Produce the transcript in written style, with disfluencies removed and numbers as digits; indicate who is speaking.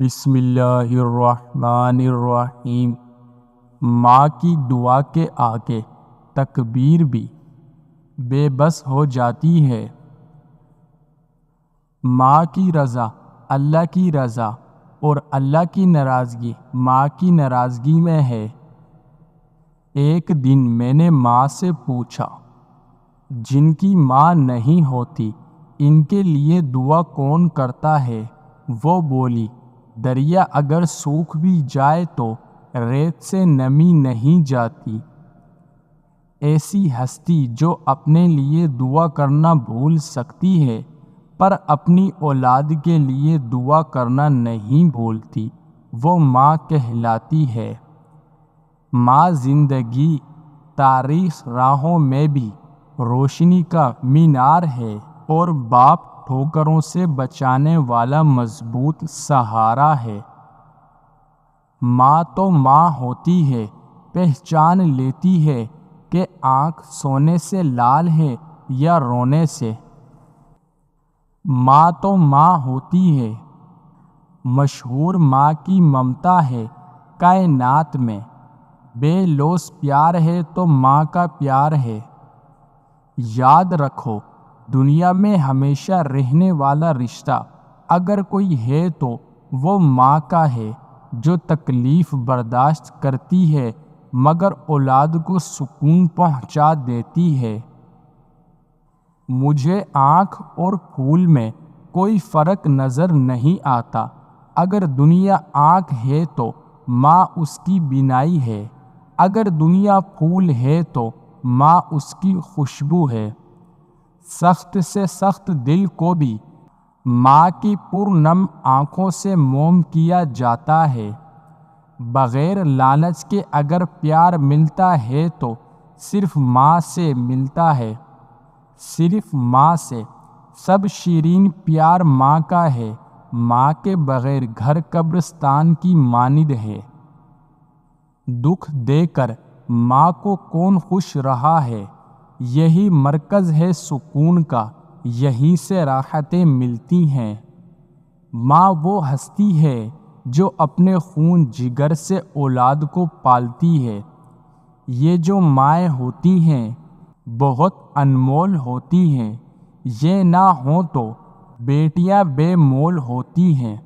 Speaker 1: بسم اللہ الرحمن الرحیم۔ ماں کی دعا کے آگے تکبیر بھی بے بس ہو جاتی ہے۔ ماں کی رضا اللہ کی رضا اور اللہ کی ناراضگی ماں کی ناراضگی میں ہے۔ ایک دن میں نے ماں سے پوچھا، جن کی ماں نہیں ہوتی ان کے لیے دعا کون کرتا ہے؟ وہ بولی، دریا اگر سوکھ بھی جائے تو ریت سے نمی نہیں جاتی۔ ایسی ہستی جو اپنے لیے دعا کرنا بھول سکتی ہے پر اپنی اولاد کے لیے دعا کرنا نہیں بھولتی، وہ ماں کہلاتی ہے۔ ماں زندگی تاریخ راہوں میں بھی روشنی کا مینار ہے اور باپ ٹھوکروں سے بچانے والا مضبوط سہارا ہے۔ ماں تو ماں ہوتی ہے، پہچان لیتی ہے کہ آنکھ سونے سے لال ہے یا رونے سے۔ ماں تو ماں ہوتی ہے، مشہور ماں کی ممتا ہے کائنات میں۔ بے لوث پیار ہے تو ماں کا پیار ہے۔ یاد رکھو، دنیا میں ہمیشہ رہنے والا رشتہ اگر کوئی ہے تو وہ ماں کا ہے، جو تکلیف برداشت کرتی ہے مگر اولاد کو سکون پہنچا دیتی ہے۔ مجھے آنکھ اور پھول میں کوئی فرق نظر نہیں آتا۔ اگر دنیا آنکھ ہے تو ماں اس کی بینائی ہے، اگر دنیا پھول ہے تو ماں اس کی خوشبو ہے۔ سخت سے سخت دل کو بھی ماں کی پرنم آنکھوں سے موم کیا جاتا ہے۔ بغیر لالچ کے اگر پیار ملتا ہے تو صرف ماں سے ملتا ہے، صرف ماں سے۔ سب شیریں پیار ماں کا ہے، ماں کے بغیر گھر قبرستان کی مانند ہے۔ دکھ دے کر ماں کو کون خوش رہا ہے؟ یہی مرکز ہے سکون کا، یہیں سے راحتیں ملتی ہیں۔ ماں وہ ہستی ہے جو اپنے خون جگر سے اولاد کو پالتی ہے۔ یہ جو مائیں ہوتی ہیں بہت انمول ہوتی ہیں، یہ نہ ہوں تو بیٹیاں بے مول ہوتی ہیں۔